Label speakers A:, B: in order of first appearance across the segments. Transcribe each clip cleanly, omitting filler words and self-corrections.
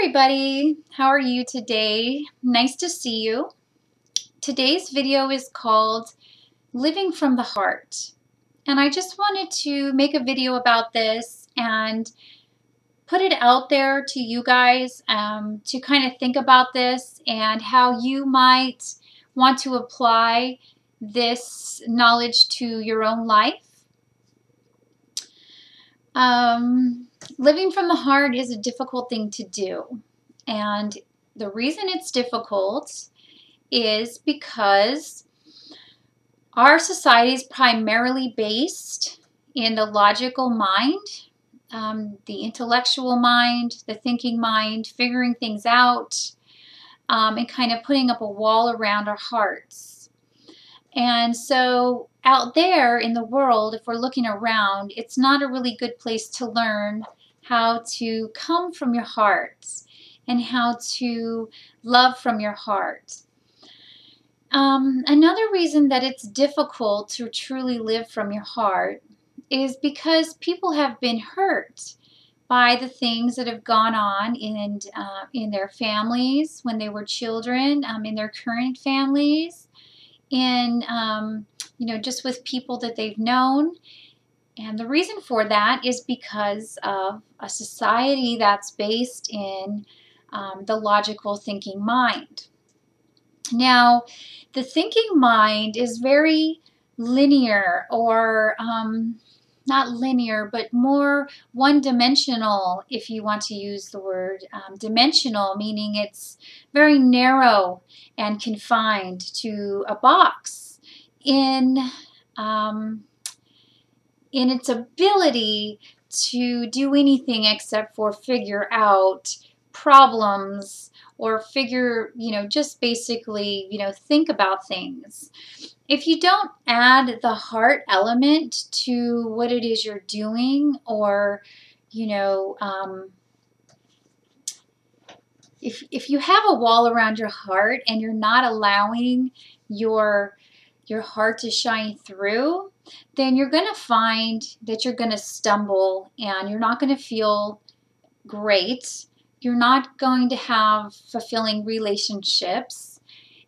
A: everybody, how are you today? Nice to see you. Today's video is called Living from the Heart. And I just wanted to make a video about this and put it out there to you guys to kind of think about this and how you might want to apply this knowledge to your own life. Living from the heart is a difficult thing to do. And the reason it's difficult is because our society is primarily based in the logical mind, the intellectual mind, the thinking mind, figuring things out, and kind of putting up a wall around our hearts. And so out there in the world, if we're looking around, it's not a really good place to learn how to come from your heart and how to love from your heart. Another reason that it's difficult to truly live from your heart is because people have been hurt by the things that have gone on in their families when they were children, in their current families, just with people that they've known. And the reason for that is because of a society that's based in the logical thinking mind. Now, the thinking mind is very linear, or not linear, but more one-dimensional, if you want to use the word dimensional, meaning it's very narrow and confined to a box in its ability to do anything except for figure out problems or just basically, think about things. If you don't add the heart element to what it is you're doing, or, if you have a wall around your heart and you're not allowing your heart to shine through, then you're going to find that you're going to stumble and you're not going to feel great. You're not going to have fulfilling relationships,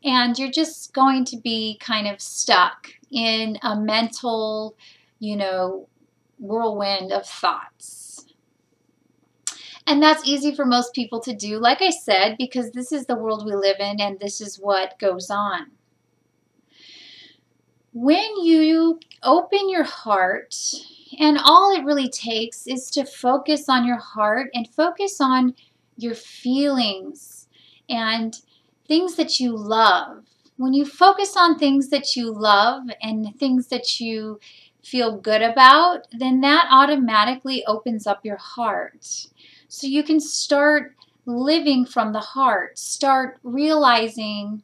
A: and you're just going to be kind of stuck in a mental, whirlwind of thoughts. And that's easy for most people to do, like I said, because this is the world we live in and this is what goes on. When you open your heart, and all it really takes is to focus on your heart and focus on your feelings and things that you love. When you focus on things that you love and things that you feel good about, then that automatically opens up your heart. So you can start living from the heart, start realizing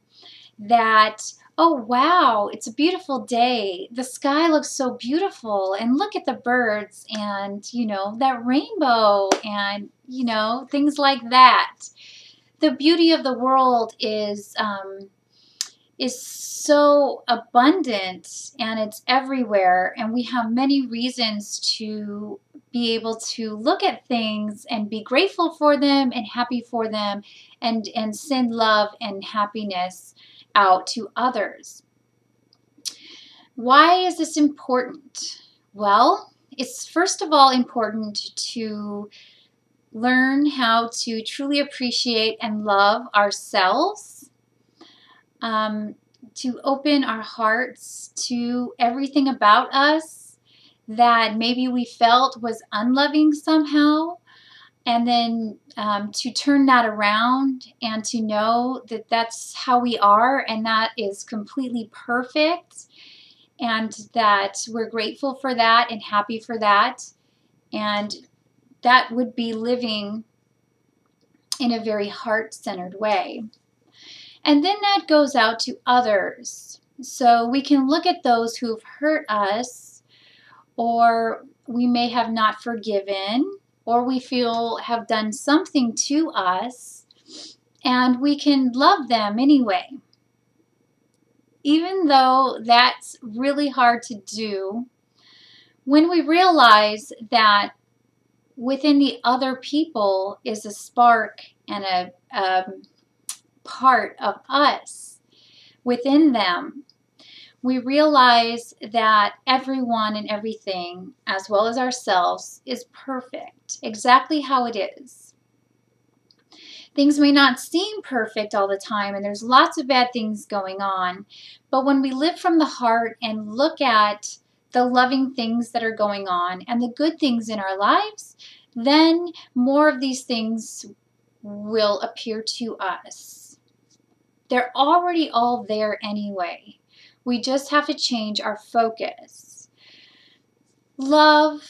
A: that, oh wow, it's a beautiful day. The sky looks so beautiful, and look at the birds and, that rainbow and, things like that. The beauty of the world is so abundant, and it's everywhere, and we have many reasons to be able to look at things and be grateful for them and happy for them, and send love and happiness out to others. Why is this important? Well, it's first of all important to learn how to truly appreciate and love ourselves, to open our hearts to everything about us that maybe we felt was unloving somehow, and then to turn that around and to know that that's how we are and that is completely perfect, and that we're grateful for that and happy for that, and that would be living in a very heart-centered way. And then that goes out to others. So we can look at those who've hurt us, or we may have not forgiven, or we feel have done something to us, and we can love them anyway. Even though that's really hard to do, when we realize that within the other people is a spark and a part of us within them, we realize that everyone and everything, as well as ourselves, is perfect, exactly how it is. Things may not seem perfect all the time, and there's lots of bad things going on, but when we live from the heart and look at the loving things that are going on and the good things in our lives, then more of these things will appear to us. They're already all there anyway. We just have to change our focus. Love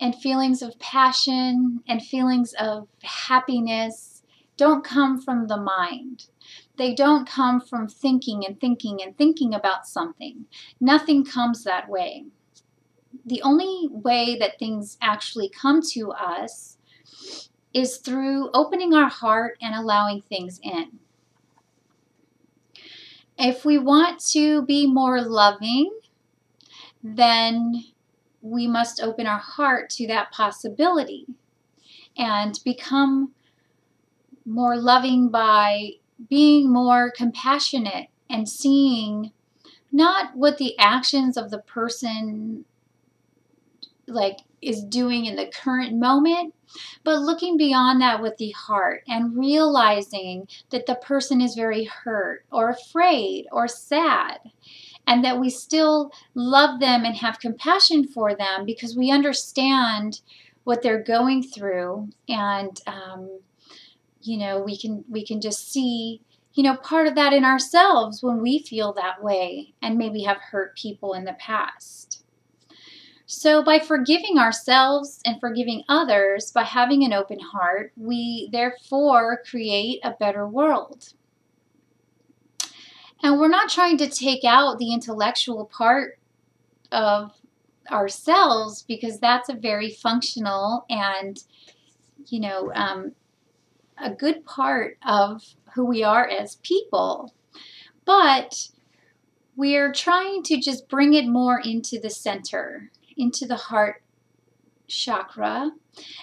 A: and feelings of passion and feelings of happiness don't come from the mind. They don't come from thinking and thinking and thinking about something. Nothing comes that way. The only way that things actually come to us is through opening our heart and allowing things in. If we want to be more loving, then we must open our heart to that possibility and become more loving by being more compassionate and seeing not what the actions of the person is doing in the current moment, but looking beyond that with the heart and realizing that the person is very hurt or afraid or sad, and that we still love them and have compassion for them because we understand what they're going through, and we can just see part of that in ourselves when we feel that way and maybe have hurt people in the past. So by forgiving ourselves and forgiving others, by having an open heart, we therefore create a better world. And we're not trying to take out the intellectual part of ourselves, because that's a very functional and, a good part of who we are as people. But we're trying to just bring it more into the center, into the heart chakra,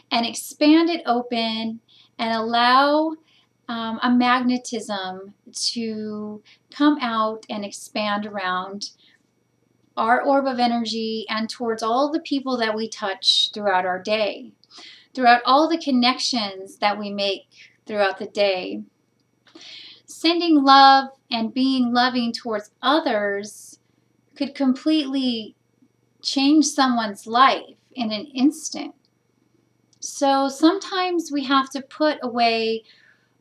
A: and expand it open and allow a magnetism to come out and expand around our orb of energy and towards all the people that we touch throughout our day, throughout all the connections that we make throughout the day. Sending love and being loving towards others could completely change someone's life in an instant. So sometimes we have to put away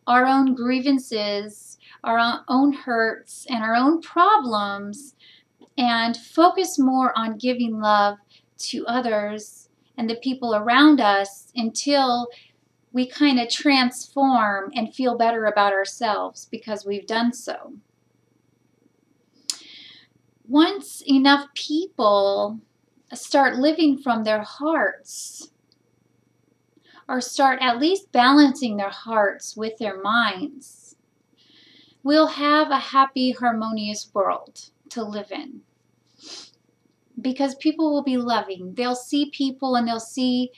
A: our own grievances, our own hurts, and our own problems, and focus more on giving love to others and the people around us until we kind of transform and feel better about ourselves because we've done so. Once enough people start living from their hearts, or start at least balancing their hearts with their minds, we'll have a happy, harmonious world to live in. Because people will be loving. They'll see people and they'll see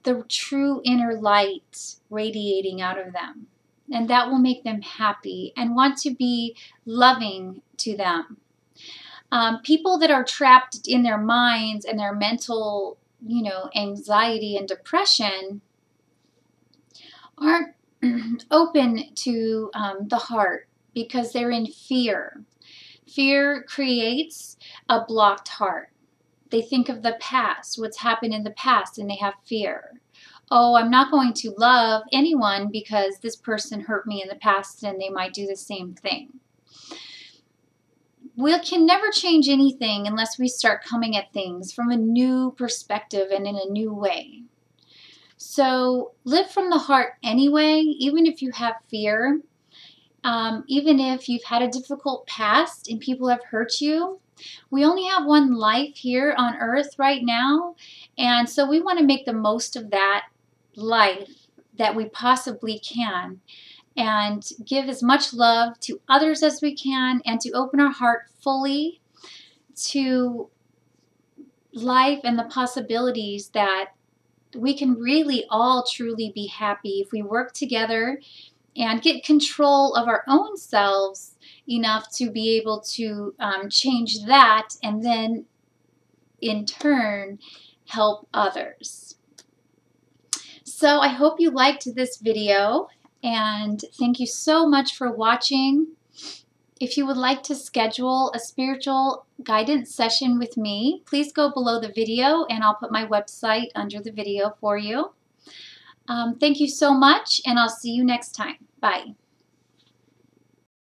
A: the true inner light radiating out of them. And that will make them happy and want to be loving to them. People that are trapped in their minds and their mental, anxiety and depression aren't open to the heart because they're in fear. Fear creates a blocked heart. They think of the past, what's happened in the past, and they have fear. Oh, I'm not going to love anyone because this person hurt me in the past and they might do the same thing. We can never change anything unless we start coming at things from a new perspective and in a new way. So live from the heart anyway, even if you have fear, even if you've had a difficult past and people have hurt you. We only have one life here on earth right now, and so we want to make the most of that life that we possibly can and give as much love to others as we can and to open our heart fully to life and the possibilities that we can really all truly be happy if we work together and get control of our own selves enough to be able to change that, and then in turn help others. So I hope you liked this video, and thank you so much for watching. If you would like to schedule a spiritual guidance session with me, please go below the video and I'll put my website under the video for you. Thank you so much, and I'll see you next time. Bye.